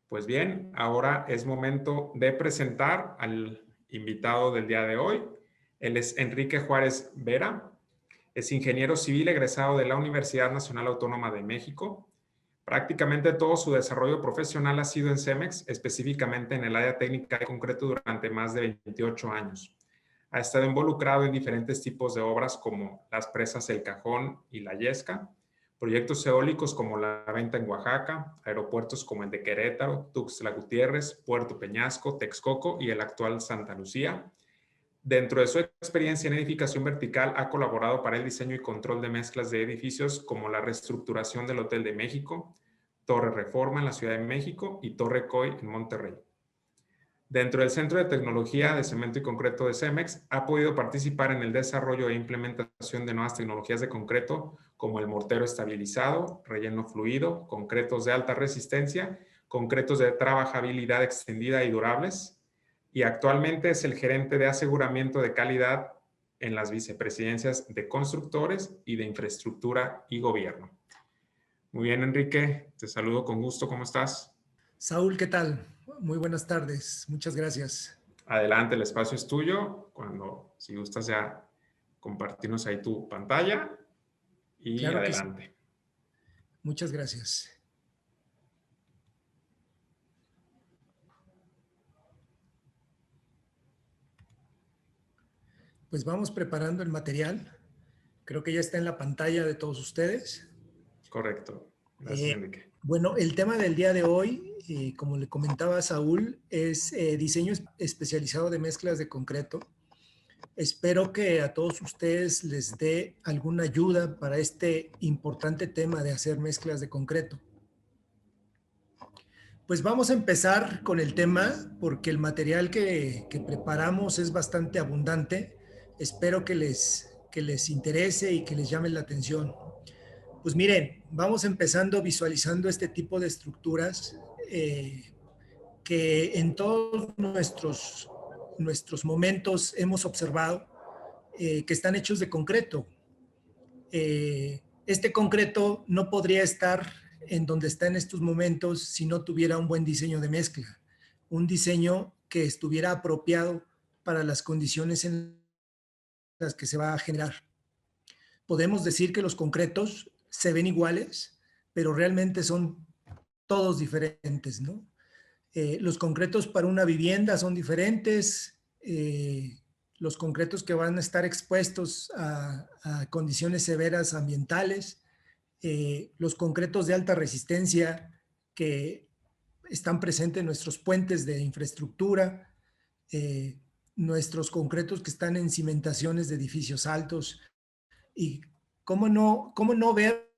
Pues bien, ahora es momento de presentar al invitado del día de hoy. Él es Enrique Juárez Vera, es ingeniero civil egresado de la Universidad Nacional Autónoma de México. Prácticamente todo su desarrollo profesional ha sido en Cemex, específicamente en el área técnica de concreto durante más de 28 años. Ha estado involucrado en diferentes tipos de obras como las presas El Cajón y La Yesca, proyectos eólicos como la Venta en Oaxaca, aeropuertos como el de Querétaro, Tuxtla Gutiérrez, Puerto Peñasco, Texcoco y el actual Santa Lucía. Dentro de su experiencia en edificación vertical, ha colaborado para el diseño y control de mezclas de edificios como la reestructuración del Hotel de México, Torre Reforma en la Ciudad de México y Torre Coy en Monterrey. Dentro del Centro de Tecnología de Cemento y Concreto de Cemex, ha podido participar en el desarrollo e implementación de nuevas tecnologías de concreto como el mortero estabilizado, relleno fluido, concretos de alta resistencia, concretos de trabajabilidad extendida y durables, y actualmente es el gerente de aseguramiento de calidad en las vicepresidencias de constructores y de infraestructura y gobierno. Muy bien, Enrique, te saludo con gusto, ¿cómo estás? Saúl, ¿qué tal? Muy buenas tardes, muchas gracias. Adelante, el espacio es tuyo. Si gustas ya compartirnos ahí tu pantalla y Claro que sí, adelante. muchas gracias. Pues vamos preparando el material. Creo que ya está en la pantalla de todos ustedes. Correcto. Gracias, Enrique. Bueno, el tema del día de hoy, como le comentaba a Saúl, es diseño especializado de mezclas de concreto. Espero que a todos ustedes les dé alguna ayuda para este importante tema de hacer mezclas de concreto. Pues vamos a empezar con el tema porque el material que preparamos es bastante abundante. Espero que les interese y que les llame la atención. Pues miren, vamos empezando visualizando este tipo de estructuras que en todos nuestros momentos hemos observado que están hechos de concreto. Este concreto no podría estar en donde está en estos momentos si no tuviera un buen diseño de mezcla, un diseño que estuviera apropiado para las condiciones en las que se va a generar. Podemos decir que los concretos se ven iguales, pero realmente son todos diferentes, ¿no? Los concretos para una vivienda son diferentes, los concretos que van a estar expuestos a condiciones severas ambientales, los concretos de alta resistencia que están presentes en nuestros puentes de infraestructura, nuestros concretos que están en cimentaciones de edificios altos y cómo no ver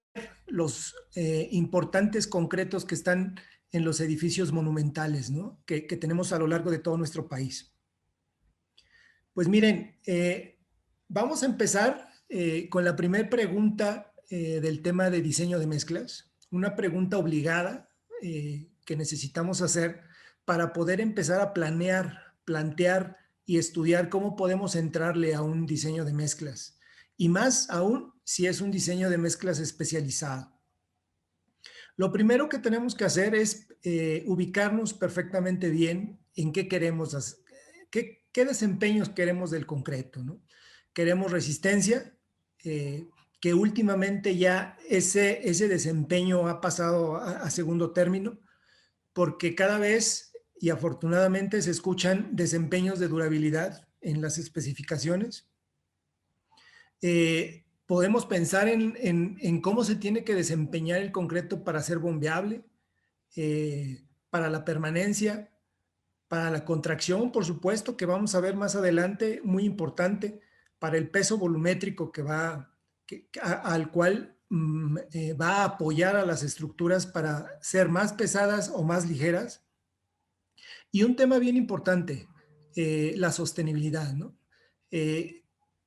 los importantes concretos que están en los edificios monumentales, ¿no? que tenemos a lo largo de todo nuestro país. Pues miren, vamos a empezar con la primera pregunta del tema de diseño de mezclas, una pregunta obligada que necesitamos hacer para poder empezar a planear, plantear y estudiar cómo podemos entrarle a un diseño de mezclas. Y más aún si es un diseño de mezclas especializado. Lo primero que tenemos que hacer es ubicarnos perfectamente bien en qué queremos hacer, qué desempeños queremos del concreto, ¿no? Queremos resistencia, que últimamente ya ese desempeño ha pasado a segundo término, porque cada vez y afortunadamente se escuchan desempeños de durabilidad en las especificaciones. Podemos pensar en cómo se tiene que desempeñar el concreto para ser bombeable, para la permanencia, para la contracción, por supuesto, que vamos a ver más adelante, muy importante, para el peso volumétrico al cual va a apoyar a las estructuras para ser más pesadas o más ligeras. Y un tema bien importante, la sostenibilidad, ¿no?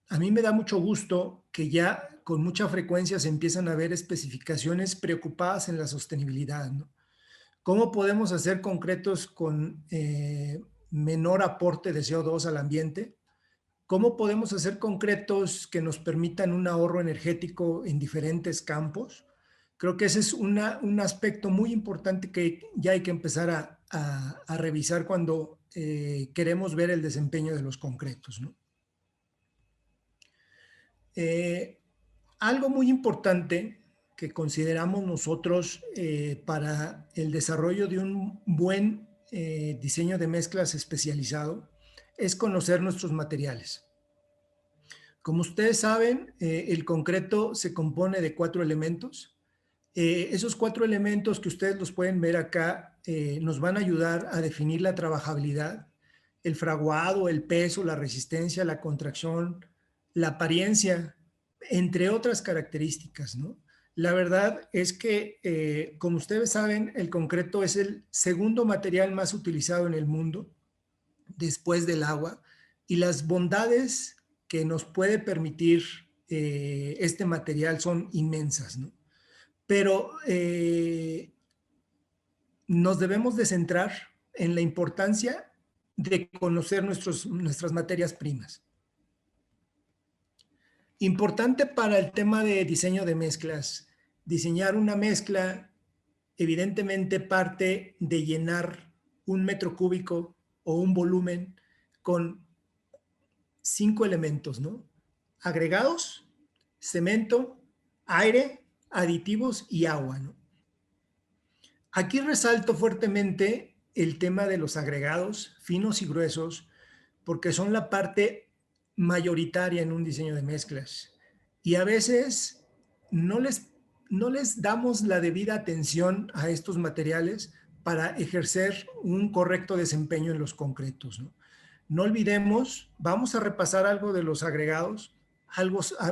A mí me da mucho gusto que ya con mucha frecuencia se empiezan a ver especificaciones preocupadas en la sostenibilidad, ¿no? ¿Cómo podemos hacer concretos con menor aporte de CO2 al ambiente? ¿Cómo podemos hacer concretos que nos permitan un ahorro energético en diferentes campos? Creo que ese es un aspecto muy importante que ya hay que empezar a revisar cuando queremos ver el desempeño de los concretos, ¿no? Algo muy importante que consideramos nosotros para el desarrollo de un buen diseño de mezclas especializado es conocer nuestros materiales. Como ustedes saben, el concreto se compone de 4 elementos. Esos 4 elementos que ustedes los pueden ver acá nos van a ayudar a definir la trabajabilidad, el fraguado, el peso, la resistencia, la contracción, la apariencia, entre otras características, ¿no? La verdad es que, como ustedes saben, el concreto es el segundo material más utilizado en el mundo después del agua, y las bondades que nos puede permitir este material son inmensas, ¿no? Pero nos debemos de centrar en la importancia de conocer nuestras materias primas. Importante para el tema de diseño de mezclas. Diseñar una mezcla evidentemente parte de llenar un metro cúbico o un volumen con 5 elementos, ¿no? Agregados, cemento, aire, aditivos y agua, ¿no? Aquí resalto fuertemente el tema de los agregados finos y gruesos, porque son la parte mayoritaria en un diseño de mezclas. Y a veces no les, no les damos la debida atención a estos materiales para ejercer un correcto desempeño en los concretos, ¿no? No olvidemos, vamos a repasar algo de los agregados,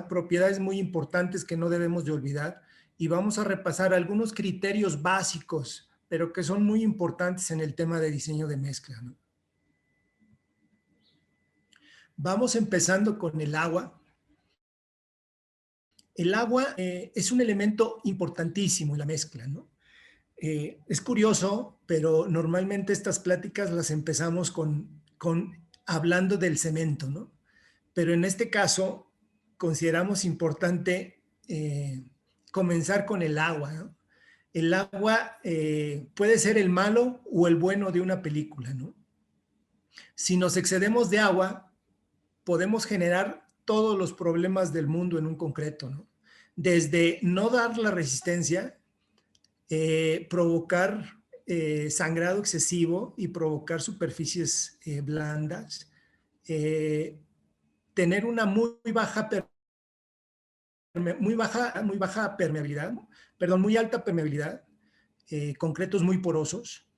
propiedades muy importantes que no debemos de olvidar, y vamos a repasar algunos criterios básicos, pero que son muy importantes en el tema de diseño de mezcla, ¿no? Vamos empezando con el agua. El agua es un elemento importantísimo en la mezcla, ¿no? Es curioso, pero normalmente estas pláticas las empezamos con hablando del cemento, ¿no? Pero en este caso consideramos importante comenzar con el agua, ¿no? El agua puede ser el malo o el bueno de una película, ¿no? Si nos excedemos de agua, podemos generar todos los problemas del mundo en un concreto, ¿no? Desde no dar la resistencia, provocar sangrado excesivo y provocar superficies blandas, tener una muy baja permeabilidad, perdón, muy alta permeabilidad, concretos muy porosos,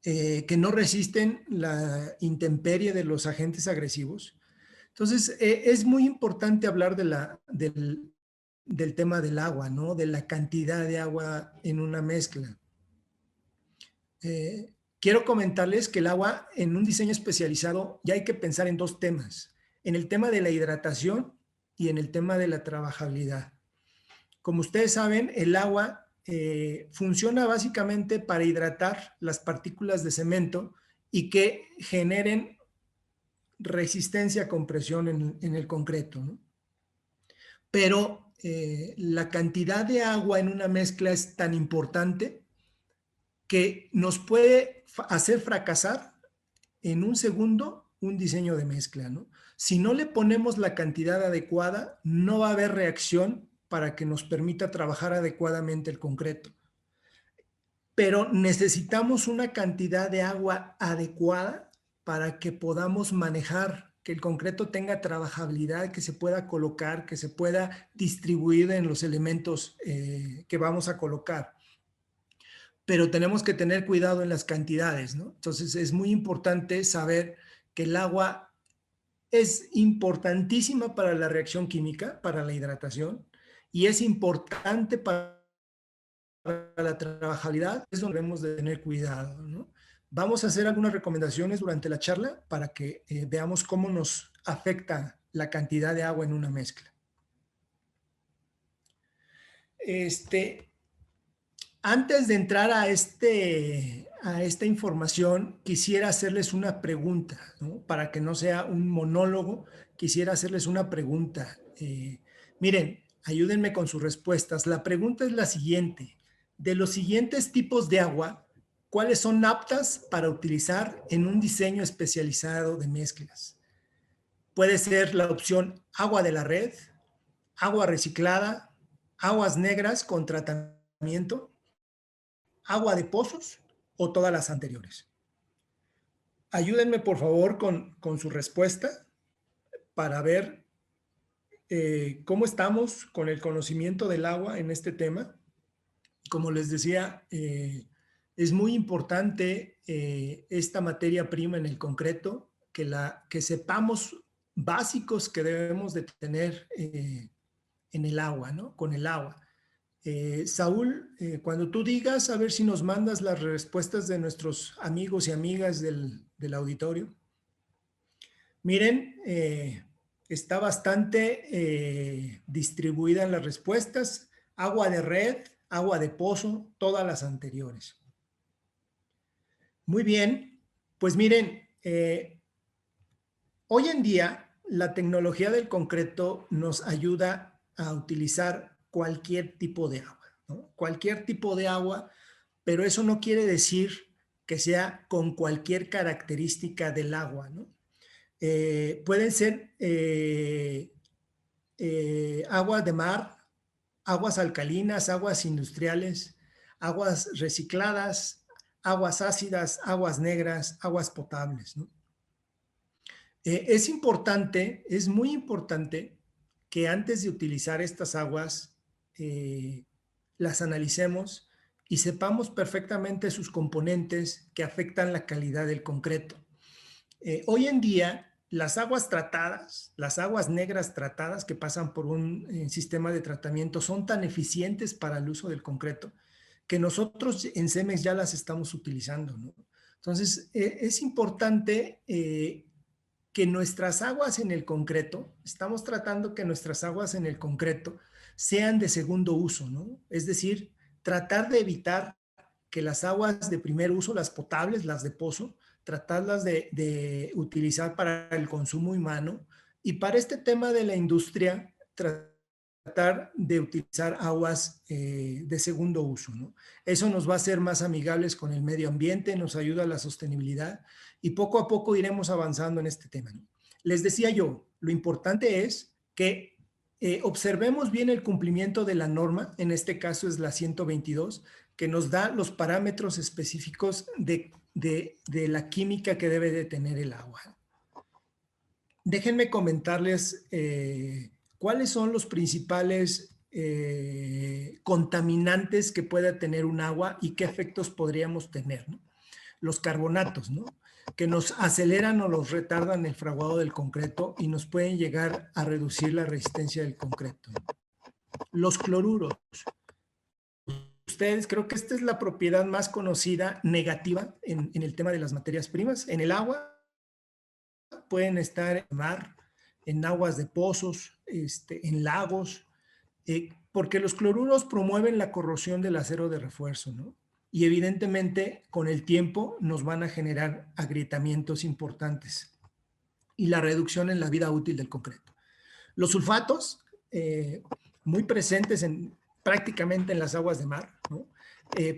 que no resisten la intemperie de los agentes agresivos. Entonces, es muy importante hablar del tema del agua, ¿no? De la cantidad de agua en una mezcla. Quiero comentarles que el agua en un diseño especializado ya hay que pensar en 2 temas, en el tema de la hidratación y en el tema de la trabajabilidad. Como ustedes saben, el agua funciona básicamente para hidratar las partículas de cemento y que generen resistencia a compresión en el concreto, ¿no? Pero la cantidad de agua en una mezcla es tan importante que nos puede hacer fracasar en un segundo un diseño de mezcla, ¿no? Si no le ponemos la cantidad adecuada, no va a haber reacción para que nos permita trabajar adecuadamente el concreto. Pero necesitamos una cantidad de agua adecuada para que podamos manejar, que el concreto tenga trabajabilidad, que se pueda colocar, que se pueda distribuir en los elementos que vamos a colocar. Pero tenemos que tener cuidado en las cantidades, ¿no? Entonces es muy importante saber que el agua es importantísima para la reacción química, para la hidratación, y es importante para la trabajabilidad, es donde debemos de tener cuidado, ¿no? Vamos a hacer algunas recomendaciones durante la charla para que veamos cómo nos afecta la cantidad de agua en una mezcla. Antes de entrar a esta información, quisiera hacerles una pregunta, ¿no? Para que no sea un monólogo, quisiera hacerles una pregunta. Miren, ayúdenme con sus respuestas. La pregunta es la siguiente. De los siguientes tipos de agua, ¿cuáles son aptas para utilizar en un diseño especializado de mezclas? Puede ser la opción agua de la red, agua reciclada, aguas negras con tratamiento, agua de pozos o todas las anteriores. Ayúdenme por favor con su respuesta para ver cómo estamos con el conocimiento del agua en este tema. Como les decía, es muy importante esta materia prima en el concreto, que sepamos básicos que debemos de tener en el agua, ¿no? Con el agua. Saúl, cuando tú digas, a ver si nos mandas las respuestas de nuestros amigos y amigas del auditorio. Miren, está bastante distribuida en las respuestas. Agua de red, agua de pozo, todas las anteriores. Muy bien, pues miren, hoy en día la tecnología del concreto nos ayuda a utilizar cualquier tipo de agua, ¿no? Cualquier tipo de agua, pero eso no quiere decir que sea con cualquier característica del agua, ¿no? Pueden ser aguas de mar, aguas alcalinas, aguas industriales, aguas recicladas, aguas ácidas, aguas negras, aguas potables, ¿no? Es importante, es muy importante que antes de utilizar estas aguas las analicemos y sepamos perfectamente sus componentes que afectan la calidad del concreto. Hoy en día, las aguas tratadas, las aguas negras tratadas que pasan por un sistema de tratamiento son tan eficientes para el uso del concreto que nosotros en CEMEX ya las estamos utilizando, ¿no? Entonces, es importante que nuestras aguas en el concreto, estamos tratando que nuestras aguas en el concreto sean de segundo uso, ¿no? Es decir, tratar de evitar que las aguas de primer uso, las potables, las de pozo, tratarlas de utilizar para el consumo humano, y para este tema de la industria, tratar de utilizar aguas de segundo uso, ¿no? Eso nos va a hacer más amigables con el medio ambiente, nos ayuda a la sostenibilidad y poco a poco iremos avanzando en este tema, ¿no? Les decía yo, lo importante es que observemos bien el cumplimiento de la norma, en este caso es la 122, que nos da los parámetros específicos de la química que debe de tener el agua. Déjenme comentarles cuáles son los principales contaminantes que pueda tener un agua y qué efectos podríamos tener, ¿no? Los carbonatos, ¿no? Que nos aceleran o los retardan el fraguado del concreto y nos pueden llegar a reducir la resistencia del concreto. Los cloruros. Ustedes, creo que esta es la propiedad más conocida negativa en el tema de las materias primas. En el agua pueden estar en mar, en aguas de pozos, en lagos, porque los cloruros promueven la corrosión del acero de refuerzo, ¿no? Y evidentemente con el tiempo nos van a generar agrietamientos importantes y la reducción en la vida útil del concreto. Los sulfatos, muy presentes prácticamente en las aguas de mar, ¿no?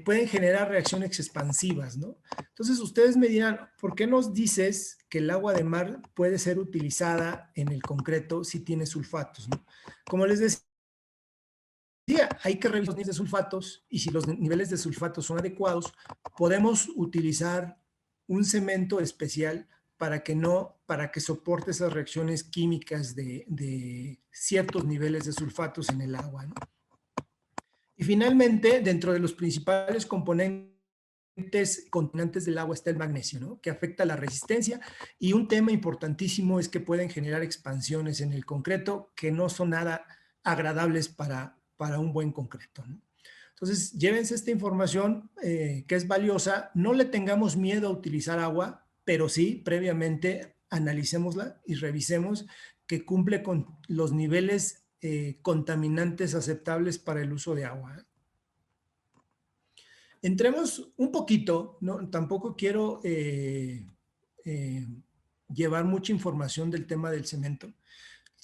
Pueden generar reacciones expansivas, ¿no? Entonces ustedes me dirán, ¿por qué nos dices que el agua de mar puede ser utilizada en el concreto si tiene sulfatos, ¿no? Como les decía, hay que revisar los niveles de sulfatos y si los niveles de sulfatos son adecuados, podemos utilizar un cemento especial para que soporte esas reacciones químicas de ciertos niveles de sulfatos en el agua, ¿no? Y finalmente, dentro de los principales contaminantes del agua está el magnesio, ¿no? Que afecta la resistencia, y un tema importantísimo es que pueden generar expansiones en el concreto que no son nada agradables para un buen concreto, ¿no? Entonces, llévense esta información que es valiosa. No le tengamos miedo a utilizar agua, pero sí, previamente, analicémosla y revisemos que cumple con los niveles contaminantes aceptables para el uso de agua. Entremos un poquito, ¿no? Tampoco quiero llevar mucha información del tema del cemento.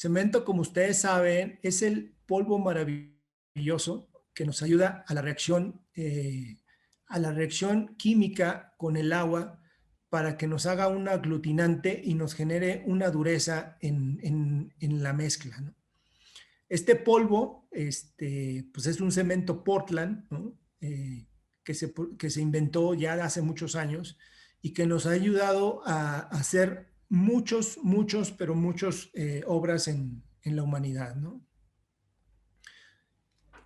Cemento, como ustedes saben, es el polvo maravilloso que nos ayuda a la reacción química con el agua para que nos haga un aglutinante y nos genere una dureza en la mezcla, ¿no? Este polvo, pues es un cemento Portland, ¿no? Que se inventó ya hace muchos años y que nos ha ayudado a hacer pero muchos obras en la humanidad, ¿no?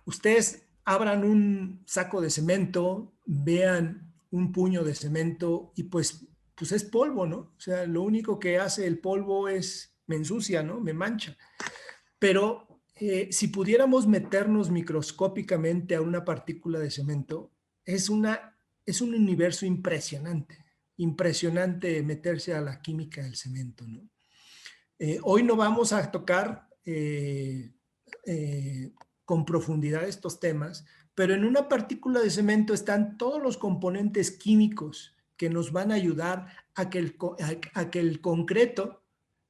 Ustedes abran un saco de cemento, vean un puño de cemento y pues es polvo, ¿no? O sea, lo único que hace el polvo es me ensucia, ¿no? Me mancha. Pero si pudiéramos meternos microscópicamente a una partícula de cemento, es un universo impresionante, impresionante meterse a la química del cemento, ¿no? Hoy no vamos a tocar con profundidad estos temas, pero en una partícula de cemento están todos los componentes químicos que nos van a ayudar a que el concreto,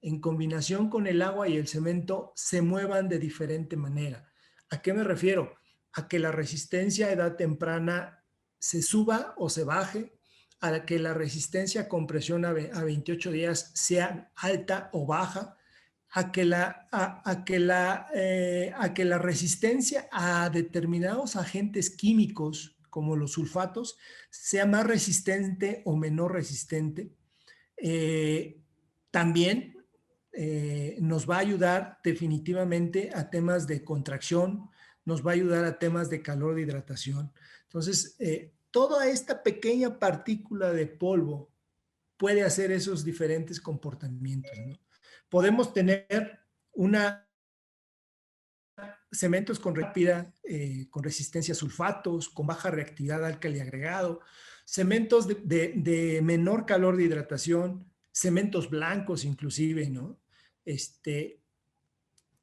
en combinación con el agua y el cemento, se muevan de diferente manera. ¿A qué me refiero? A que la resistencia a edad temprana se suba o se baje, a que la resistencia a compresión a 28 días sea alta o baja, a que la resistencia a determinados agentes químicos, como los sulfatos, sea más resistente o menor resistente. También nos va a ayudar definitivamente a temas de contracción, nos va a ayudar a temas de calor, de hidratación. Entonces, toda esta pequeña partícula de polvo puede hacer esos diferentes comportamientos, ¿no? Podemos tener cementos con rápida, con resistencia a sulfatos, con baja reactividad álcali agregado, cementos de menor calor de hidratación, cementos blancos inclusive, ¿no?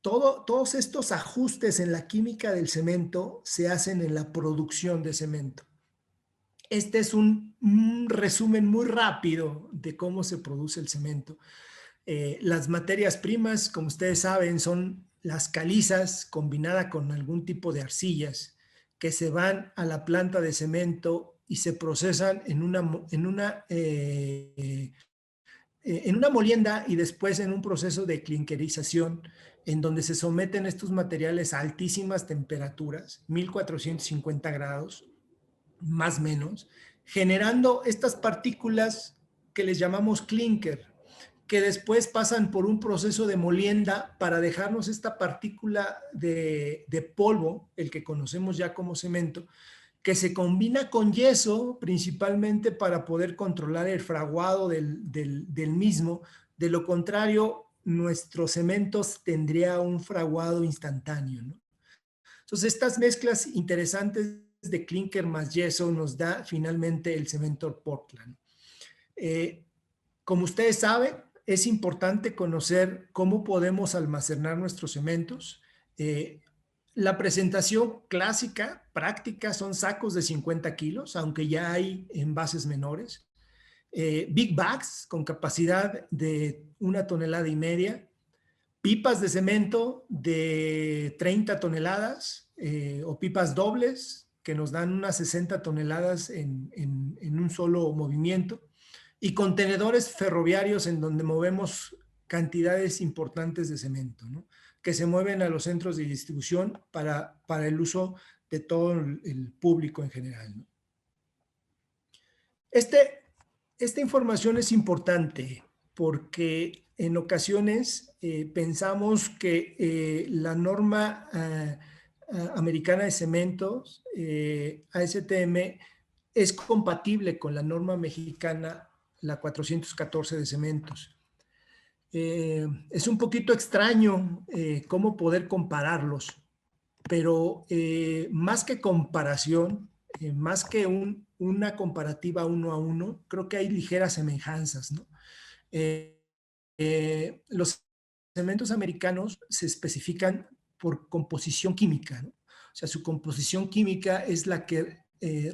Todos estos ajustes en la química del cemento se hacen en la producción de cemento. Este es un resumen muy rápido de cómo se produce el cemento. Las materias primas, como ustedes saben, son las calizas combinada con algún tipo de arcillas que se van a la planta de cemento y se procesan en una molienda y después en un proceso de clinkerización en donde se someten estos materiales a altísimas temperaturas, 1450 grados, más o menos, generando estas partículas que les llamamos clinker, que después pasan por un proceso de molienda para dejarnos esta partícula de polvo, el que conocemos ya como cemento, que se combina con yeso principalmente para poder controlar el fraguado del mismo. De lo contrario, nuestros cementos tendría un fraguado instantáneo, ¿no? Entonces, estas mezclas interesantes de clinker más yeso nos da finalmente el cemento Portland. Como ustedes saben, es importante conocer cómo podemos almacenar nuestros cementos. La presentación clásica, práctica, son sacos de 50 kilos, aunque ya hay envases menores. Big bags con capacidad de 1,5 toneladas. Pipas de cemento de 30 toneladas o pipas dobles que nos dan unas 60 toneladas en un solo movimiento. Y contenedores ferroviarios en donde movemos cantidades importantes de cemento, ¿no? Que se mueven a los centros de distribución para el uso de todo el público en general, ¿no? Esta información es importante porque en ocasiones pensamos que la norma americana de cementos, ASTM, es compatible con la norma mexicana, la 414 de cementos. Es un poquito extraño cómo poder compararlos, pero más que comparación, más que una comparativa uno a uno, creo que hay ligeras semejanzas, ¿no? Los cementos americanos se especifican por composición química, ¿no? O sea, su composición química es la que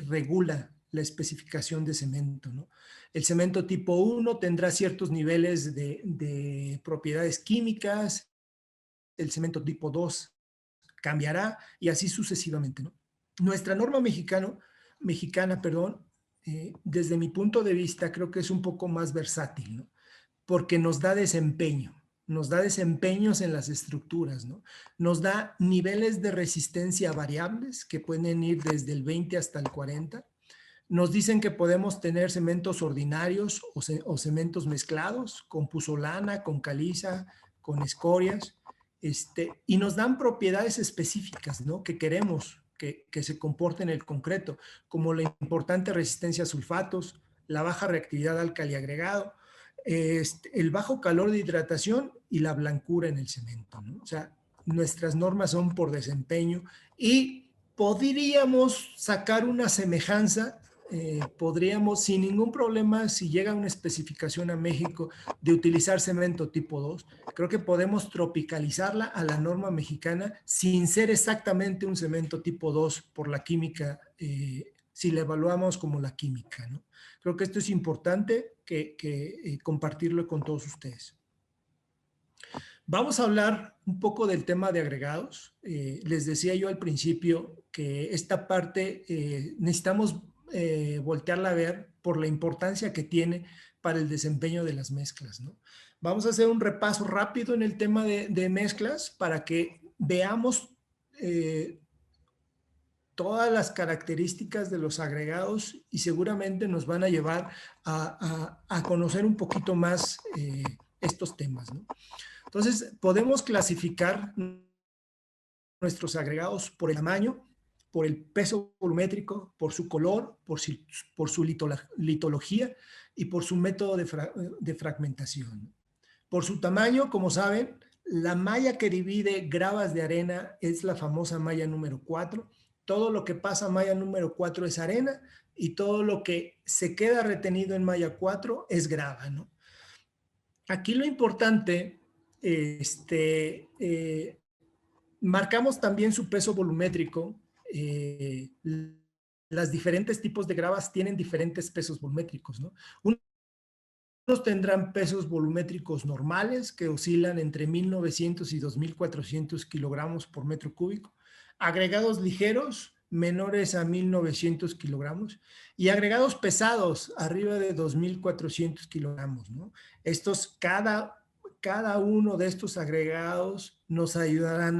regula la especificación de cemento, ¿no? El cemento tipo 1 tendrá ciertos niveles de propiedades químicas, el cemento tipo 2 cambiará y así sucesivamente, ¿no? Nuestra norma mexicana, perdón, desde mi punto de vista creo que es un poco más versátil, ¿no? Porque nos da desempeños en las estructuras, ¿no? Nos da niveles de resistencia variables que pueden ir desde el 20 hasta el 40. Nos dicen que podemos tener cementos ordinarios o cementos mezclados con puzolana, con caliza, con escorias, y nos dan propiedades específicas, ¿no? Que queremos que se comporten en el concreto, como la importante resistencia a sulfatos, la baja reactividad al caliagregado, el bajo calor de hidratación y la blancura en el cemento, ¿no? O sea, nuestras normas son por desempeño y podríamos sacar una semejanza, podríamos sin ningún problema, si llega una especificación a México de utilizar cemento tipo 2, creo que podemos tropicalizarla a la norma mexicana sin ser exactamente un cemento tipo 2 por la química, si la evaluamos como la química, ¿no? Creo que esto es importante que compartirlo con todos ustedes. Vamos a hablar un poco del tema de agregados. Les decía yo al principio que esta parte necesitamos voltearla a ver por la importancia que tiene para el desempeño de las mezclas, ¿no? Vamos a hacer un repaso rápido en el tema de mezclas para que veamos todas las características de los agregados y seguramente nos van a llevar a conocer un poquito más estos temas, ¿no? Entonces, podemos clasificar nuestros agregados por el tamaño, por el peso volumétrico, por su color, por su litología y por su método de fragmentación. Por su tamaño, como saben, la malla que divide gravas de arena es la famosa malla número 4. Todo lo que pasa a malla número 4 es arena y todo lo que se queda retenido en malla 4 es grava, ¿no? Aquí lo importante, marcamos también su peso volumétrico. Las diferentes tipos de gravas tienen diferentes pesos volumétricos, ¿no? Unos tendrán pesos volumétricos normales que oscilan entre 1900 y 2400 kilogramos por metro cúbico, agregados ligeros menores a 1900 kilogramos y agregados pesados arriba de 2400 kilogramos, ¿no? Cada uno de estos agregados nos ayudarán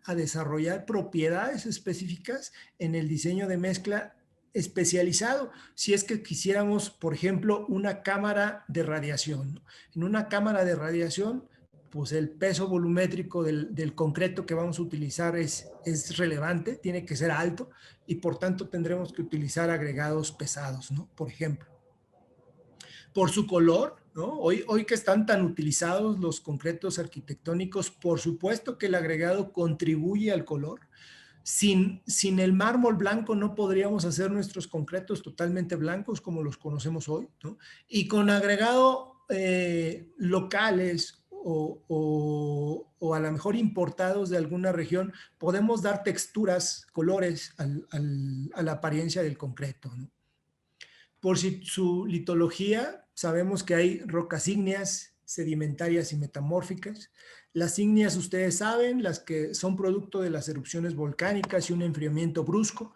a desarrollar propiedades específicas en el diseño de mezcla especializado, si es que quisiéramos, por ejemplo, una cámara de radiación. En una cámara de radiación, pues el peso volumétrico del concreto que vamos a utilizar es relevante, tiene que ser alto y por tanto tendremos que utilizar agregados pesados, ¿no? Por ejemplo. Por su color, ¿no? Hoy que están tan utilizados los concretos arquitectónicos, por supuesto que el agregado contribuye al color. Sin el mármol blanco no podríamos hacer nuestros concretos totalmente blancos como los conocemos hoy, ¿no? Y con agregado locales o a lo mejor importados de alguna región, podemos dar texturas, colores a la apariencia del concreto, ¿no? Por su litología, sabemos que hay rocas ígneas, sedimentarias y metamórficas. Las ígneas, ustedes saben, las que son producto de las erupciones volcánicas y un enfriamiento brusco,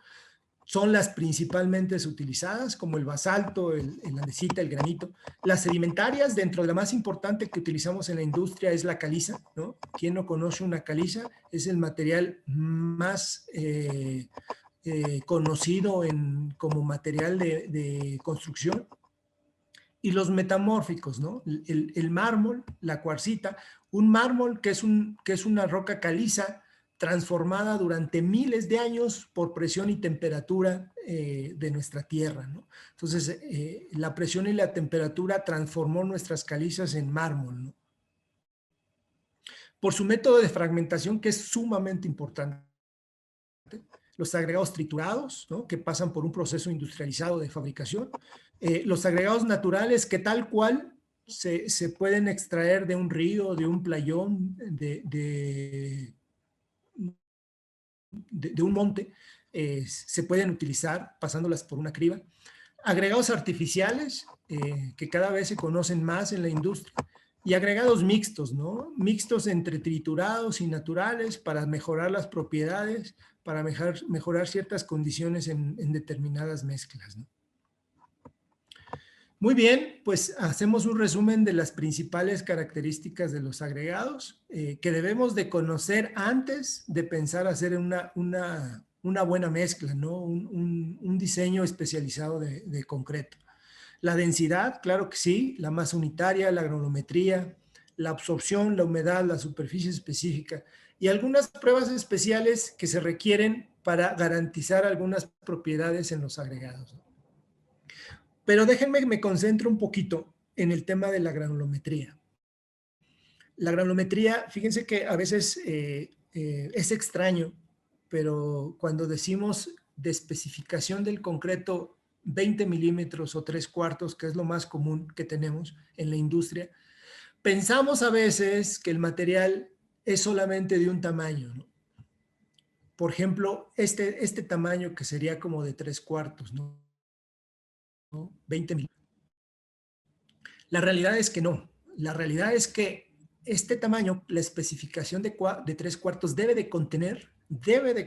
son las principalmente utilizadas, como el basalto, el andesita, el granito. Las sedimentarias, dentro de la más importante que utilizamos en la industria, es la caliza, ¿no? ¿Quién no conoce una caliza? Es el material más conocido como material de construcción. Y los metamórficos, ¿no? El mármol, la cuarcita, un mármol que es una roca caliza transformada durante miles de años por presión y temperatura de nuestra tierra, ¿no? Entonces, la presión y la temperatura transformó nuestras calizas en mármol, ¿no? Por su método de fragmentación, que es sumamente importante. Los agregados triturados, ¿no? Que pasan por un proceso industrializado de fabricación, los agregados naturales que tal cual se pueden extraer de un río, de un playón, de un monte, se pueden utilizar pasándolas por una criba. Agregados artificiales que cada vez se conocen más en la industria, Y agregados mixtos, ¿no? Mixtos entre triturados y naturales para mejorar las propiedades, para mejorar ciertas condiciones en determinadas mezclas, ¿no? Muy bien, pues hacemos un resumen de las principales características de los agregados que debemos de conocer antes de pensar hacer una buena mezcla, ¿no? Un diseño especializado de concreto. La densidad, claro que sí, la masa unitaria, la granulometría, la absorción, la humedad, la superficie específica y algunas pruebas especiales que se requieren para garantizar algunas propiedades en los agregados, ¿no? Pero déjenme me concentro un poquito en el tema de la granulometría. La granulometría, fíjense que a veces es extraño, pero cuando decimos de especificación del concreto 20 milímetros o 3/4, que es lo más común que tenemos en la industria, pensamos a veces que el material es solamente de un tamaño, ¿no? Por ejemplo, este tamaño que sería como de 3/4, ¿no? 20 milímetros. La realidad es que no. La realidad es que este tamaño, la especificación de 3/4 debe de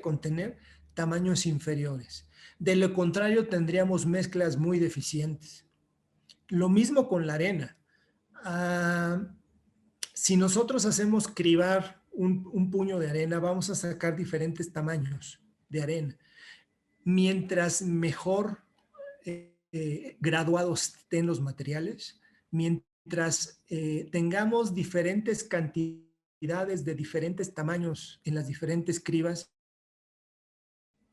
contener tamaños inferiores. De lo contrario, tendríamos mezclas muy deficientes. Lo mismo con la arena. Si nosotros hacemos cribar un puño de arena, vamos a sacar diferentes tamaños de arena. Mientras mejor graduados estén los materiales, mientras tengamos diferentes cantidades de diferentes tamaños en las diferentes cribas,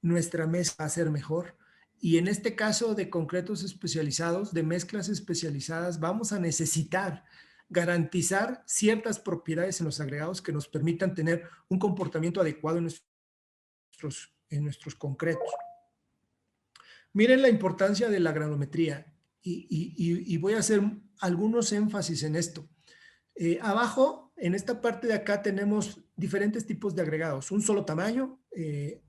nuestra mezcla va a ser mejor. Y en este caso de concretos especializados, de mezclas especializadas, vamos a necesitar garantizar ciertas propiedades en los agregados que nos permitan tener un comportamiento adecuado en nuestros concretos. Miren la importancia de la granulometría y voy a hacer algunos énfasis en esto. Abajo, en esta parte de acá, tenemos diferentes tipos de agregados. Un solo tamaño,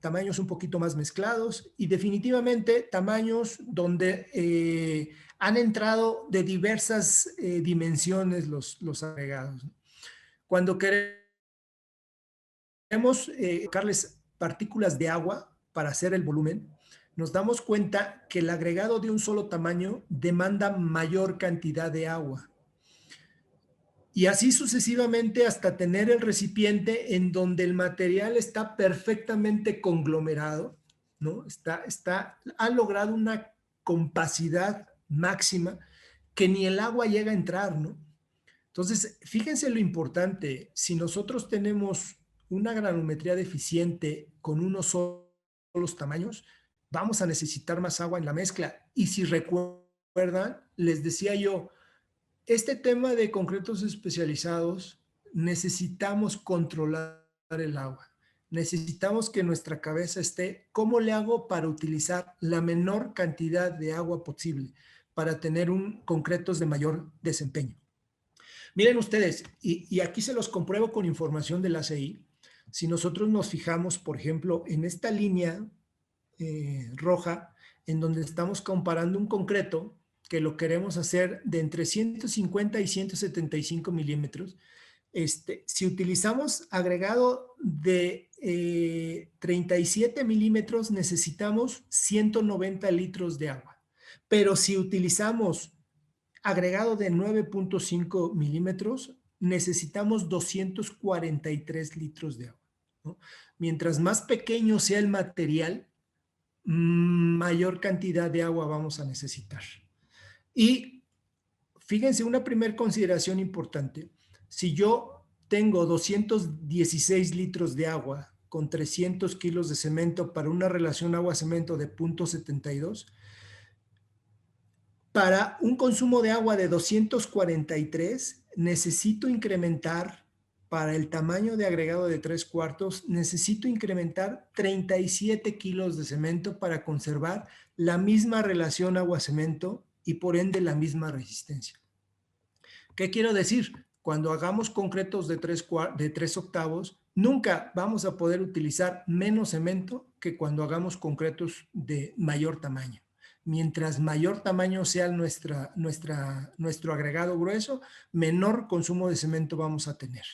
tamaños un poquito más mezclados y definitivamente tamaños donde han entrado de diversas dimensiones los agregados. Cuando queremos colocarles partículas de agua para hacer el volumen, nos damos cuenta que el agregado de un solo tamaño demanda mayor cantidad de agua. Y así sucesivamente hasta tener el recipiente en donde el material está perfectamente conglomerado, ¿no? Ha logrado una compacidad máxima que ni el agua llega a entrar, ¿no? Entonces, fíjense lo importante, si nosotros tenemos una granulometría deficiente con unos solos tamaños, vamos a necesitar más agua en la mezcla. Y si recuerdan, les decía yo, este tema de concretos especializados, necesitamos controlar el agua. Necesitamos que nuestra cabeza esté, ¿cómo le hago para utilizar la menor cantidad de agua posible para tener concretos de mayor desempeño? Miren ustedes, y aquí se los compruebo con información del ACI. Si nosotros nos fijamos, por ejemplo, en esta línea roja, en donde estamos comparando un concreto que lo queremos hacer de entre 150 y 175 milímetros, si utilizamos agregado de 37 milímetros, necesitamos 190 litros de agua. Pero si utilizamos agregado de 9.5 milímetros, necesitamos 243 litros de agua, ¿no? Mientras más pequeño sea el material, mayor cantidad de agua vamos a necesitar. Y fíjense, una primera consideración importante. Si yo tengo 216 litros de agua con 300 kilos de cemento para una relación agua-cemento de 0.72, para un consumo de agua de 243, necesito incrementar, para el tamaño de agregado de 3/4, necesito incrementar 37 kilos de cemento para conservar la misma relación agua-cemento y por ende la misma resistencia. ¿Qué quiero decir? Cuando hagamos concretos de 3/8, nunca vamos a poder utilizar menos cemento que cuando hagamos concretos de mayor tamaño. Mientras mayor tamaño sea nuestro agregado grueso, menor consumo de cemento vamos a tener.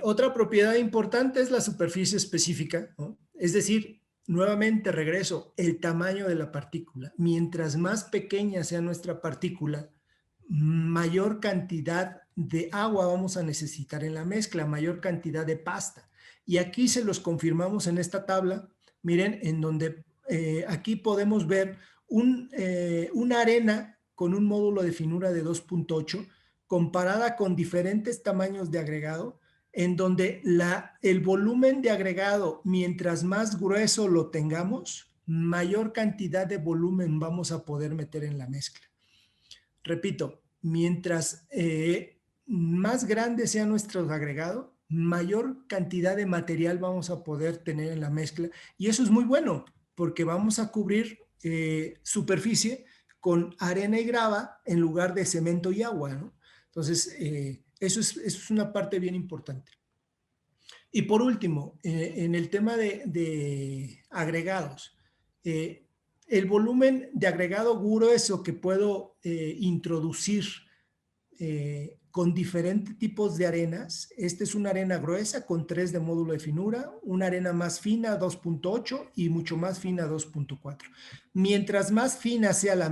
Otra propiedad importante es la superficie específica, ¿no? Es decir, nuevamente regreso, el tamaño de la partícula. Mientras más pequeña sea nuestra partícula, mayor cantidad de agua vamos a necesitar en la mezcla, mayor cantidad de pasta. Y aquí se los confirmamos en esta tabla. Miren, en donde aquí podemos ver una arena con un módulo de finura de 2.8 comparada con diferentes tamaños de agregado, en donde el volumen de agregado, mientras más grueso lo tengamos, mayor cantidad de volumen vamos a poder meter en la mezcla. Repito, mientras más grande sea nuestro agregado, mayor cantidad de material vamos a poder tener en la mezcla, y eso es muy bueno porque vamos a cubrir superficie con arena y grava en lugar de cemento y agua, ¿no? Entonces, eso es una parte bien importante. Y por último, en el tema de agregados, el volumen de agregado grueso que puedo introducir con diferentes tipos de arenas. Esta es una arena gruesa con 3 de módulo de finura, una arena más fina 2.8 y mucho más fina 2.4. Mientras más fina sea la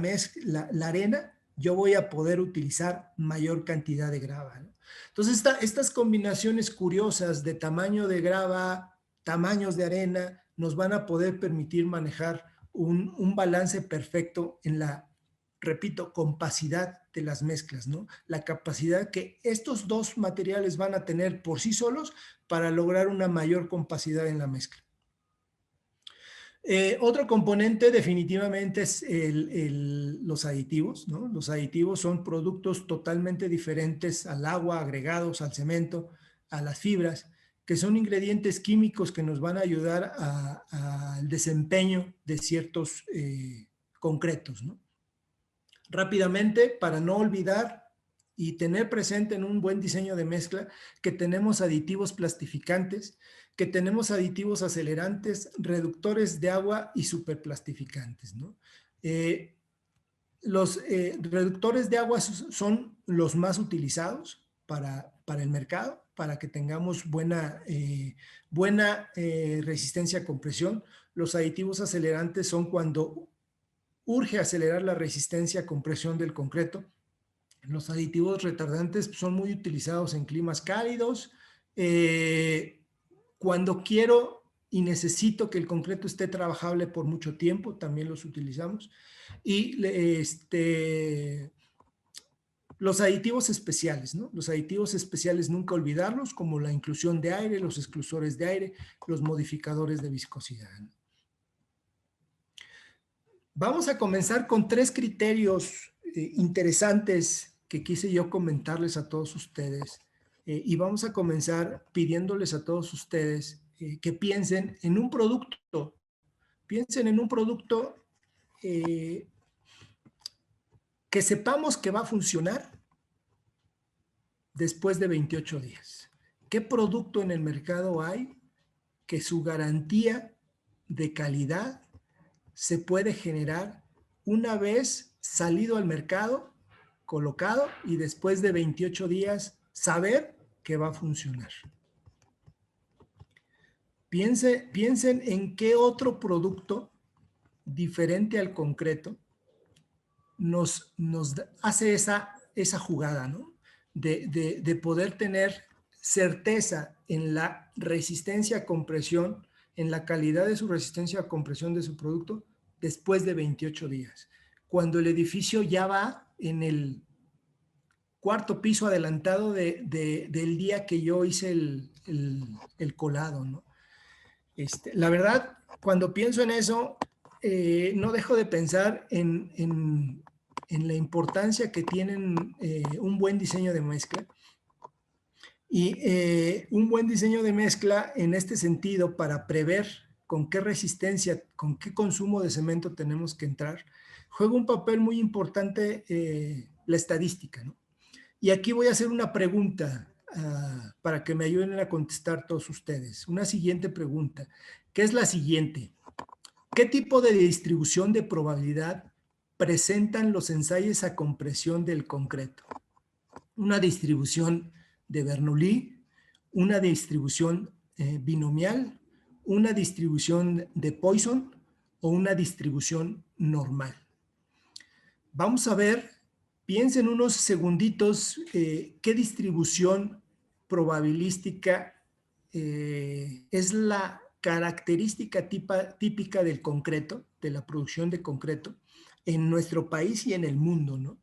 arena, yo voy a poder utilizar mayor cantidad de grava, ¿no? Entonces, estas combinaciones curiosas de tamaño de grava, tamaños de arena, nos van a poder permitir manejar un balance perfecto en la, repito, compacidad de las mezclas, ¿no? La capacidad que estos dos materiales van a tener por sí solos para lograr una mayor compacidad en la mezcla. Otro componente definitivamente es los aditivos, ¿no? Los aditivos son productos totalmente diferentes al agua, agregados al cemento, a las fibras, que son ingredientes químicos que nos van a ayudar al desempeño de ciertos concretos, ¿no? Rápidamente, para no olvidar y tener presente en un buen diseño de mezcla, que tenemos aditivos plastificantes, que tenemos aditivos acelerantes, reductores de agua y superplastificantes, ¿no? Los reductores de agua son los más utilizados para el mercado, para que tengamos buena resistencia a compresión. Los aditivos acelerantes son cuando urge acelerar la resistencia a compresión del concreto. Los aditivos retardantes son muy utilizados en climas cálidos. Cuando quiero y necesito que el concreto esté trabajable por mucho tiempo, también los utilizamos. Y los aditivos especiales, ¿no? Los aditivos especiales nunca olvidarlos, como la inclusión de aire, los exclusores de aire, los modificadores de viscosidad, ¿no? Vamos a comenzar con 3 criterios interesantes que quise yo comentarles a todos ustedes, y vamos a comenzar pidiéndoles a todos ustedes que piensen en un producto, que sepamos que va a funcionar después de 28 días. ¿Qué producto en el mercado hay que su garantía de calidad se puede generar una vez salido al mercado, colocado, y después de 28 días saber que va a funcionar? Piensen en qué otro producto diferente al concreto nos hace esa jugada, ¿no? De poder tener certeza en la resistencia a compresión, en la calidad de su resistencia a compresión de su producto después de 28 días. Cuando el edificio ya va en el 4º piso adelantado del día que yo hice el colado, ¿no? La verdad, cuando pienso en eso, no dejo de pensar en la importancia que tienen un buen diseño de mezcla. Y un buen diseño de mezcla en este sentido, para prever con qué resistencia, con qué consumo de cemento tenemos que entrar, juega un papel muy importante la estadística, ¿no? Y aquí voy a hacer una pregunta para que me ayuden a contestar todos ustedes. Una siguiente pregunta, que es la siguiente. ¿Qué tipo de distribución de probabilidad presentan los ensayos a compresión del concreto? Una distribución de Bernoulli, una distribución binomial, una distribución de Poisson o una distribución normal. Vamos a ver, piensen unos segunditos qué distribución probabilística es la característica típica del concreto, de la producción de concreto, en nuestro país y en el mundo, ¿no?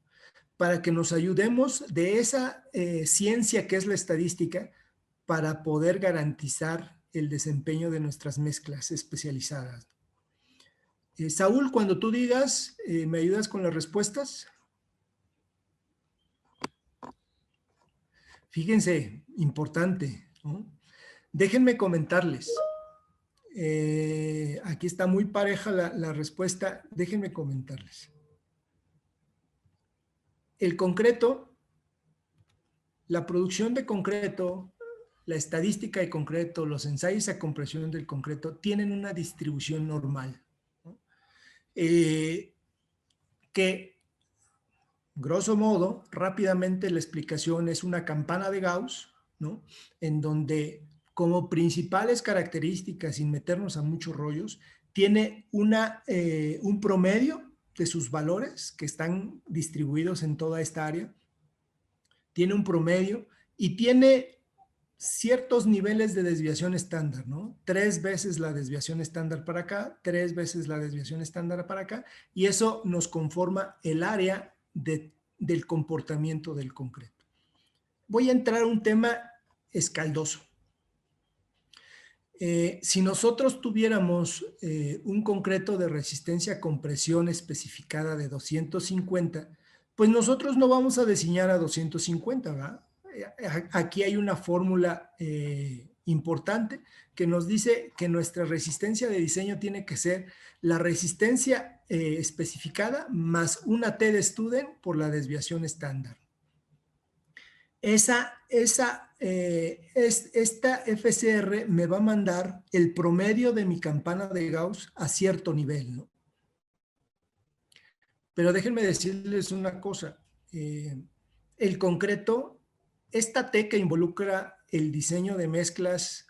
Para que nos ayudemos de esa ciencia que es la estadística para poder garantizar el desempeño de nuestras mezclas especializadas. Saúl, cuando tú digas, ¿me ayudas con las respuestas? Fíjense, importante, ¿no? Déjenme comentarles. Aquí está muy pareja la respuesta. Déjenme comentarles. El concreto, la producción de concreto, la estadística de concreto, los ensayos a compresión del concreto tienen una distribución normal, ¿no? Que, grosso modo, rápidamente la explicación es una campana de Gauss, ¿no? En donde, como principales características, sin meternos a muchos rollos, tiene un promedio de sus valores que están distribuidos en toda esta área, tiene un promedio y tiene ciertos niveles de desviación estándar, ¿no? 3 veces la desviación estándar para acá, 3 veces la desviación estándar para acá, y eso nos conforma el área del comportamiento del concreto. Voy a entrar a un tema escaldoso. Si nosotros tuviéramos un concreto de resistencia a compresión especificada de 250, pues nosotros no vamos a diseñar a 250, ¿verdad? Aquí hay una fórmula importante que nos dice que nuestra resistencia de diseño tiene que ser la resistencia especificada más una T de Student por la desviación estándar. Esta FCR me va a mandar el promedio de mi campana de Gauss a cierto nivel, ¿no? Pero déjenme decirles una cosa. El concreto, esta T que involucra el diseño de mezclas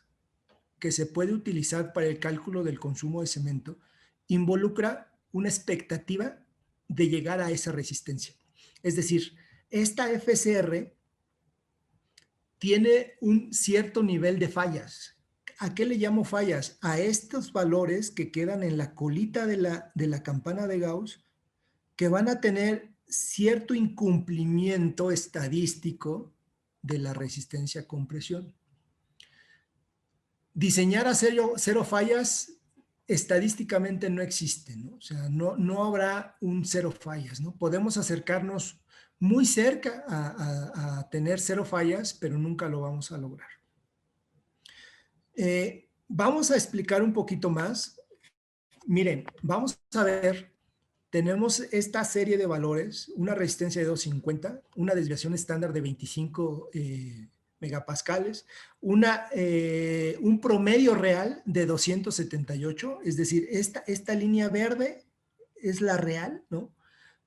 que se puede utilizar para el cálculo del consumo de cemento, involucra una expectativa de llegar a esa resistencia. Es decir, esta FCR tiene un cierto nivel de fallas. ¿A qué le llamo fallas? A estos valores que quedan en la colita de la campana de Gauss, que van a tener cierto incumplimiento estadístico de la resistencia a compresión. Diseñar a cero fallas estadísticamente no existe, ¿no? O sea, no habrá un cero fallas, ¿no? Podemos acercarnos muy cerca a tener cero fallas, pero nunca lo vamos a lograr. Vamos a explicar un poquito más. Miren, vamos a ver, tenemos esta serie de valores, una resistencia de 250, una desviación estándar de 25 megapascales, un promedio real de 278, es decir, esta línea verde es la real, ¿no?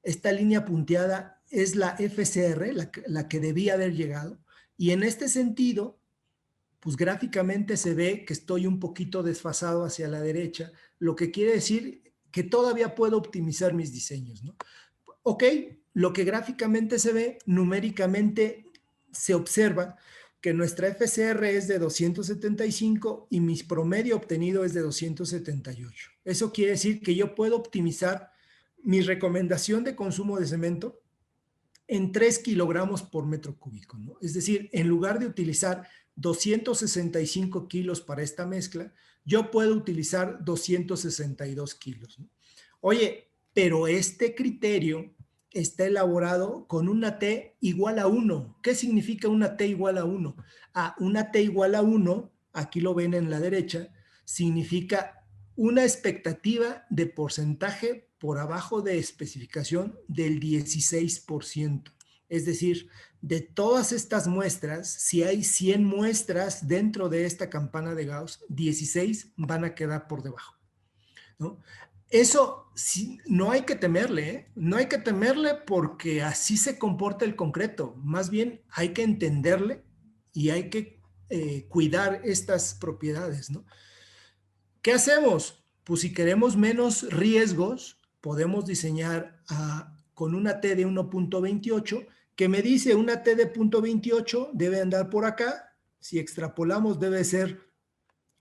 Esta línea punteada es la FCR, la que debía haber llegado, y en este sentido, pues gráficamente se ve que estoy un poquito desfasado hacia la derecha, lo que quiere decir que todavía puedo optimizar mis diseños, ¿no? Ok, lo que gráficamente se ve, numéricamente se observa que nuestra FCR es de 275 y mi promedio obtenido es de 278. Eso quiere decir que yo puedo optimizar mi recomendación de consumo de cemento en 3 kilogramos por metro cúbico, ¿no? Es decir, en lugar de utilizar 265 kilos para esta mezcla, yo puedo utilizar 262 kilos, ¿no? Oye, pero este criterio está elaborado con una T igual a 1. ¿Qué significa una T igual a 1? Una T igual a 1, aquí lo ven en la derecha, significa una expectativa de porcentaje por abajo de especificación del 16%. Es decir, de todas estas muestras, si hay 100 muestras dentro de esta campana de Gauss, 16 van a quedar por debajo. ¿no? Eso sí, no hay que temerle, ¿eh? No hay que temerle porque así se comporta el concreto. Más bien hay que entenderle y hay que cuidar estas propiedades, ¿no? ¿Qué hacemos? Pues si queremos menos riesgos, podemos diseñar con una T de 1.28, que me dice una T de 0.28 debe andar por acá. Si extrapolamos debe ser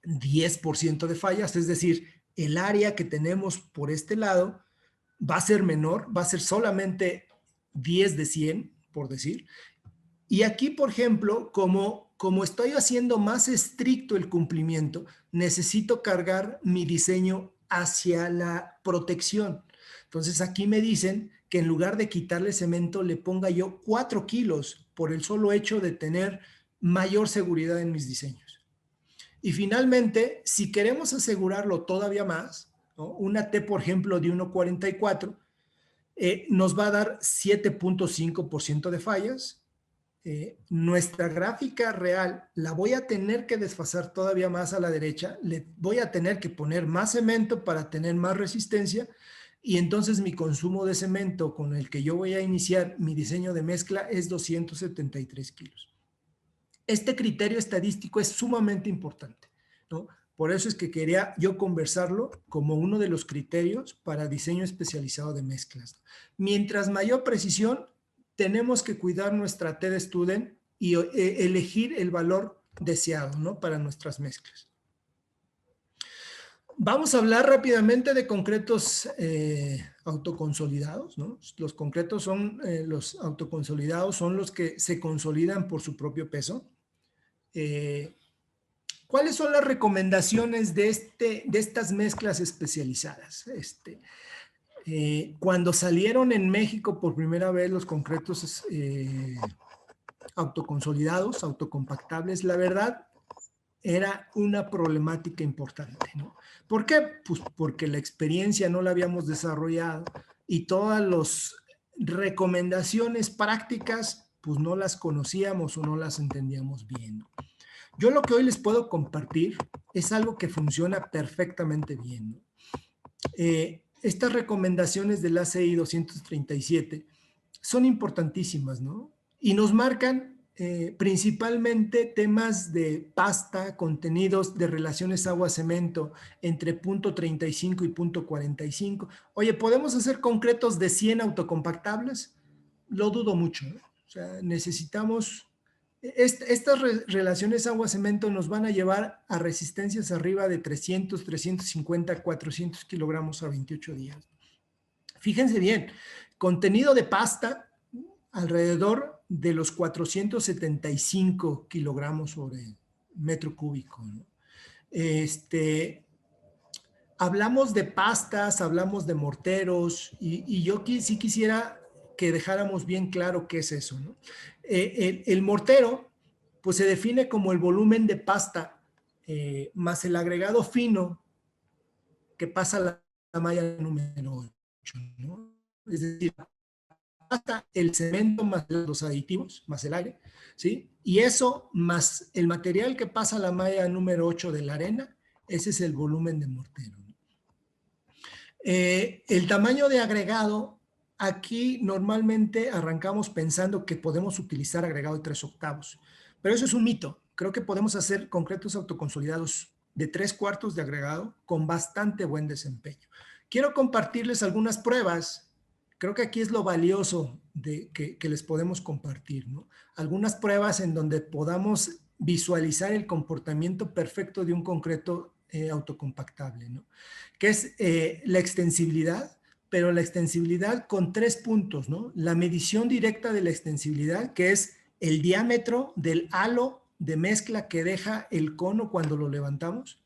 10% de fallas, es decir, el área que tenemos por este lado va a ser menor, va a ser solamente 10 de 100, por decir. Y aquí, por ejemplo, como estoy haciendo más estricto el cumplimiento, necesito cargar mi diseño hacia la protección. Entonces aquí me dicen que en lugar de quitarle cemento, le ponga yo 4 kilos por el solo hecho de tener mayor seguridad en mis diseños. Y finalmente, si queremos asegurarlo todavía más, ¿no? Una T, por ejemplo, de 1.44, nos va a dar 7.5% de fallas. Nuestra gráfica real la voy a tener que desfasar todavía más a la derecha, le voy a tener que poner más cemento para tener más resistencia y entonces mi consumo de cemento con el que yo voy a iniciar mi diseño de mezcla es 273 kilos. Este criterio estadístico es sumamente importante, ¿no? Por eso es que quería yo conversarlo como uno de los criterios para diseño especializado de mezclas. Mientras mayor precisión, tenemos que cuidar nuestra T de Student y elegir el valor deseado, ¿no? Para nuestras mezclas. Vamos a hablar rápidamente de concretos autoconsolidados, ¿no? Los concretos son, los autoconsolidados son los que se consolidan por su propio peso. ¿Cuáles son las recomendaciones de estas mezclas especializadas? Cuando salieron en México por primera vez los concretos autoconsolidados, autocompactables, la verdad era una problemática importante, ¿no? ¿Por qué? Pues porque la experiencia no la habíamos desarrollado y todas las recomendaciones prácticas pues no las conocíamos o no las entendíamos bien, ¿no? Yo lo que hoy les puedo compartir es algo que funciona perfectamente bien, ¿no? Estas recomendaciones del ACI 237 son importantísimas, ¿no? Y nos marcan principalmente temas de pasta, contenidos de relaciones agua-cemento entre 0.35 y 0.45. Oye, ¿podemos hacer concretos de 100 autocompactables? Lo dudo mucho, ¿no? O sea, necesitamos... Estas relaciones agua-cemento nos van a llevar a resistencias arriba de 300, 350, 400 kilogramos a 28 días. Fíjense bien, contenido de pasta alrededor de los 475 kilogramos sobre metro cúbico, ¿no? Hablamos de pastas, hablamos de morteros y yo sí quisiera que dejáramos bien claro qué es eso, ¿no? El mortero, pues se define como el volumen de pasta más el agregado fino que pasa la malla número 8, ¿no? Es decir, pasta, el cemento más los aditivos, más el aire, ¿sí? Y eso más el material que pasa la malla número 8 de la arena, ese es el volumen de mortero, ¿no? El tamaño de agregado, aquí normalmente arrancamos pensando que podemos utilizar agregado de 3/8, pero eso es un mito. Creo que podemos hacer concretos autoconsolidados de 3/4 de agregado con bastante buen desempeño. Quiero compartirles algunas pruebas. Creo que aquí es lo valioso que les podemos compartir, ¿no? Algunas pruebas en donde podamos visualizar el comportamiento perfecto de un concreto autocompactable, ¿no? Que es la extensibilidad, pero la extensibilidad con 3 puntos, ¿no? La medición directa de la extensibilidad, que es el diámetro del halo de mezcla que deja el cono cuando lo levantamos.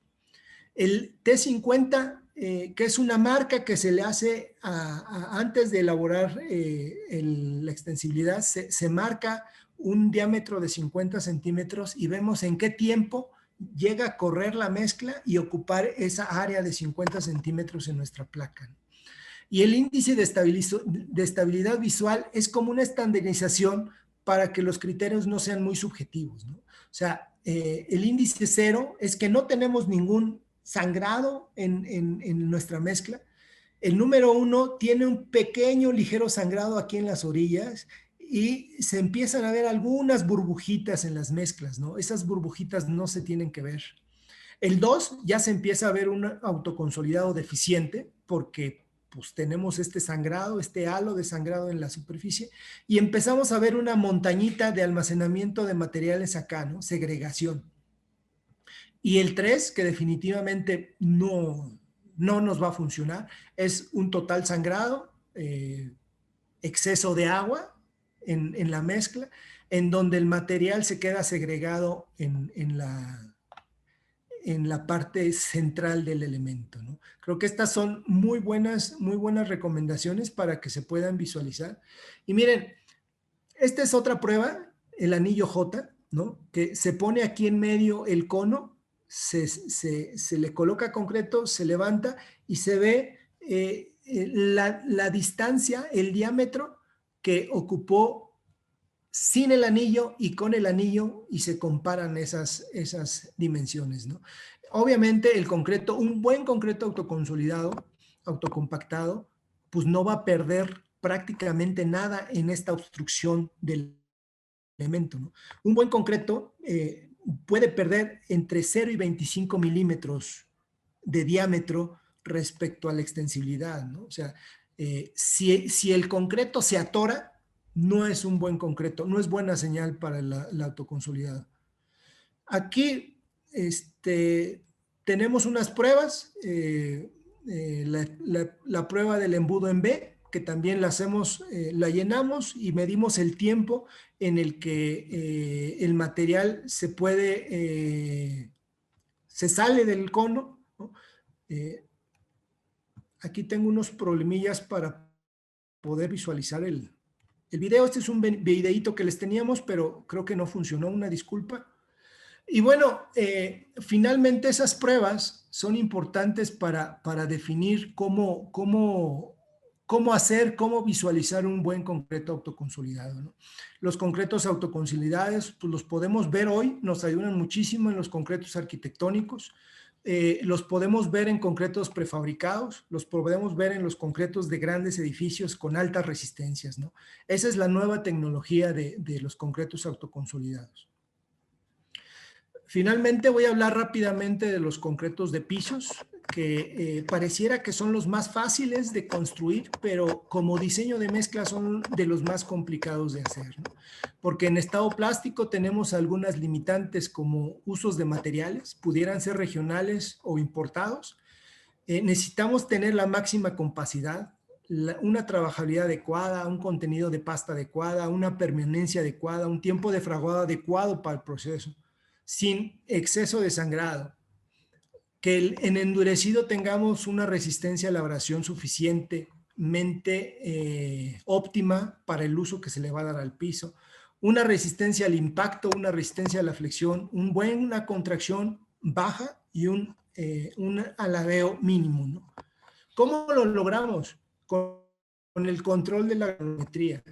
El T50, que es una marca que se le hace antes de elaborar la extensibilidad, se marca un diámetro de 50 centímetros y vemos en qué tiempo llega a correr la mezcla y ocupar esa área de 50 centímetros en nuestra placa. Y el índice de estabilidad visual es como una estandarización para que los criterios no sean muy subjetivos, ¿no? O sea, el índice 0 es que no tenemos ningún sangrado en nuestra mezcla. El número 1 tiene un pequeño, ligero sangrado aquí en las orillas y se empiezan a ver algunas burbujitas en las mezclas, ¿no? Esas burbujitas no se tienen que ver. El 2 ya se empieza a ver un autoconsolidado deficiente porque pues tenemos este sangrado, este halo de sangrado en la superficie y empezamos a ver una montañita de almacenamiento de materiales acá, ¿no? Segregación. Y el 3, que definitivamente no nos va a funcionar, es un total sangrado, exceso de agua en la mezcla, en donde el material se queda segregado en la parte central del elemento, ¿no? Creo que estas son muy buenas recomendaciones para que se puedan visualizar. Y miren, esta es otra prueba, el anillo J, ¿no? Que se pone aquí en medio el cono, se le coloca concreto, se levanta y se ve la distancia, el diámetro que ocupó sin el anillo y con el anillo y se comparan esas dimensiones, ¿no? Obviamente el concreto, un buen concreto autoconsolidado, autocompactado, pues no va a perder prácticamente nada en esta obstrucción del elemento, ¿no? Un buen concreto puede perder entre 0 y 25 milímetros de diámetro respecto a la extensibilidad, ¿no? O sea, si el concreto se atora, no es un buen concreto, no es buena señal para el autoconsolidado. Aquí tenemos unas pruebas, la prueba del embudo en B, que también la hacemos, la llenamos y medimos el tiempo en el que el material se sale del cono, ¿no? Aquí tengo unos problemillas para poder visualizar el video. Este es un videíto que les teníamos, pero creo que no funcionó, una disculpa. Y bueno, finalmente esas pruebas son importantes para definir cómo visualizar un buen concreto autoconsolidado, ¿no? Los concretos autoconsolidados, pues los podemos ver hoy, nos ayudan muchísimo en los concretos arquitectónicos. Los podemos ver en concretos prefabricados, los podemos ver en los concretos de grandes edificios con altas resistencias, ¿no? Esa es la nueva tecnología de los concretos autoconsolidados. Finalmente voy a hablar rápidamente de los concretos de pisos, que pareciera que son los más fáciles de construir, pero como diseño de mezcla son de los más complicados de hacer, ¿no? Porque en estado plástico tenemos algunas limitantes como usos de materiales, pudieran ser regionales o importados. Necesitamos tener la máxima compacidad, una trabajabilidad adecuada, un contenido de pasta adecuada, una permanencia adecuada, un tiempo de fraguado adecuado para el proceso, sin exceso de sangrado. Que en endurecido tengamos una resistencia a la abrasión suficientemente óptima para el uso que se le va a dar al piso, una resistencia al impacto, una resistencia a la flexión, una contracción baja y un alabeo mínimo, ¿no? ¿Cómo lo logramos? Con el control de la granulometría.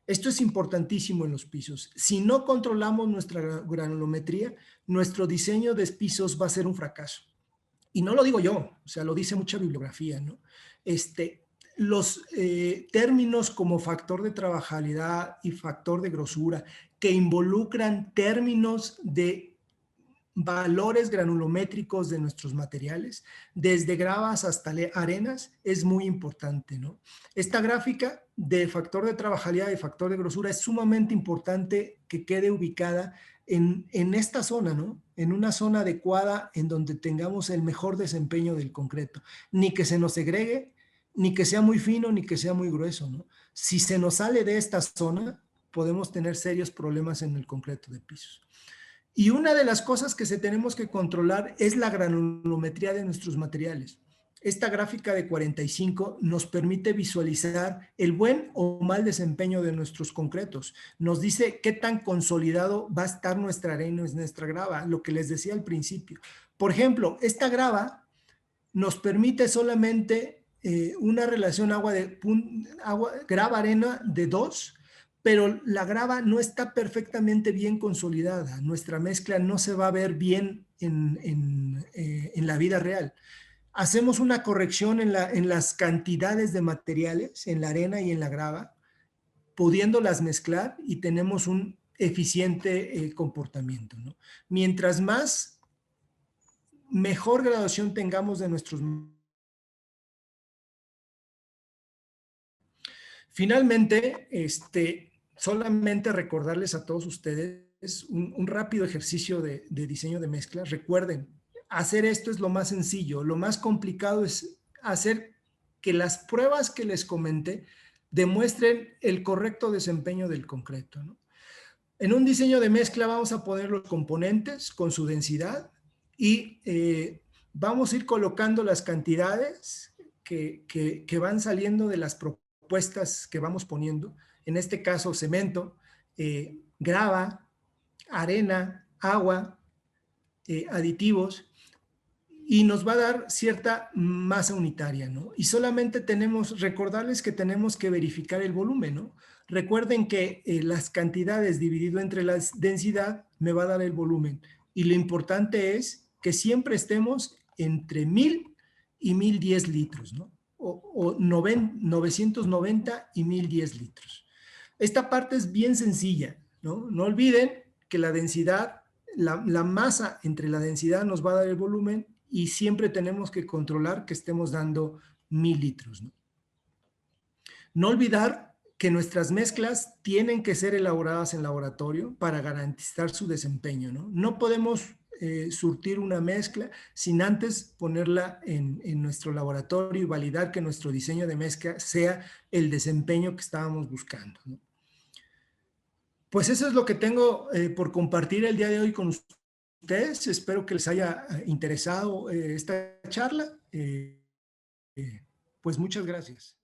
Esto es importantísimo en los pisos. Si no controlamos nuestra granulometría, nuestro diseño de pisos va a ser un fracaso. Y no lo digo yo, o sea, lo dice mucha bibliografía, ¿no? Los términos como factor de trabajabilidad y factor de grosura, que involucran términos de valores granulométricos de nuestros materiales, desde gravas hasta arenas, es muy importante, ¿no? Esta gráfica de factor de trabajabilidad y factor de grosura es sumamente importante que quede ubicada en esta zona, ¿no? En una zona adecuada en donde tengamos el mejor desempeño del concreto. Ni que se nos segregue, ni que sea muy fino, ni que sea muy grueso, ¿no? Si se nos sale de esta zona, podemos tener serios problemas en el concreto de pisos. Y una de las cosas que tenemos que controlar es la granulometría de nuestros materiales. Esta gráfica de 45 nos permite visualizar el buen o mal desempeño de nuestros concretos. Nos dice qué tan consolidado va a estar nuestra arena y nuestra grava, lo que les decía al principio. Por ejemplo, esta grava nos permite solamente una relación grava-arena de 2, pero la grava no está perfectamente bien consolidada. Nuestra mezcla no se va a ver bien en la vida real. Hacemos una corrección en las cantidades de materiales, en la arena y en la grava, pudiéndolas mezclar y tenemos un eficiente comportamiento, ¿no? Mientras más, mejor graduación tengamos de nuestros... Finalmente, solamente recordarles a todos ustedes un rápido ejercicio de diseño de mezclas. Recuerden, hacer esto es lo más sencillo. Lo más complicado es hacer que las pruebas que les comenté demuestren el correcto desempeño del concreto, ¿no? En un diseño de mezcla vamos a poner los componentes con su densidad y vamos a ir colocando las cantidades que van saliendo de las propuestas que vamos poniendo. En este caso, cemento, grava, arena, agua, aditivos, y nos va a dar cierta masa unitaria, ¿no? Y solamente recordarles que tenemos que verificar el volumen, ¿no? Recuerden que las cantidades dividido entre la densidad me va a dar el volumen. Y lo importante es que siempre estemos entre 1000 y 1010 litros, ¿no? O 990 y 1010 litros. Esta parte es bien sencilla, ¿no? No olviden que la densidad, la masa entre la densidad nos va a dar el volumen y siempre tenemos que controlar que estemos dando 1000 litros, ¿no? No olvidar que nuestras mezclas tienen que ser elaboradas en laboratorio para garantizar su desempeño, ¿no? No podemos surtir una mezcla sin antes ponerla en nuestro laboratorio y validar que nuestro diseño de mezcla sea el desempeño que estábamos buscando, ¿no? Pues eso es lo que tengo por compartir el día de hoy con ustedes. Espero que les haya interesado esta charla. Pues muchas gracias.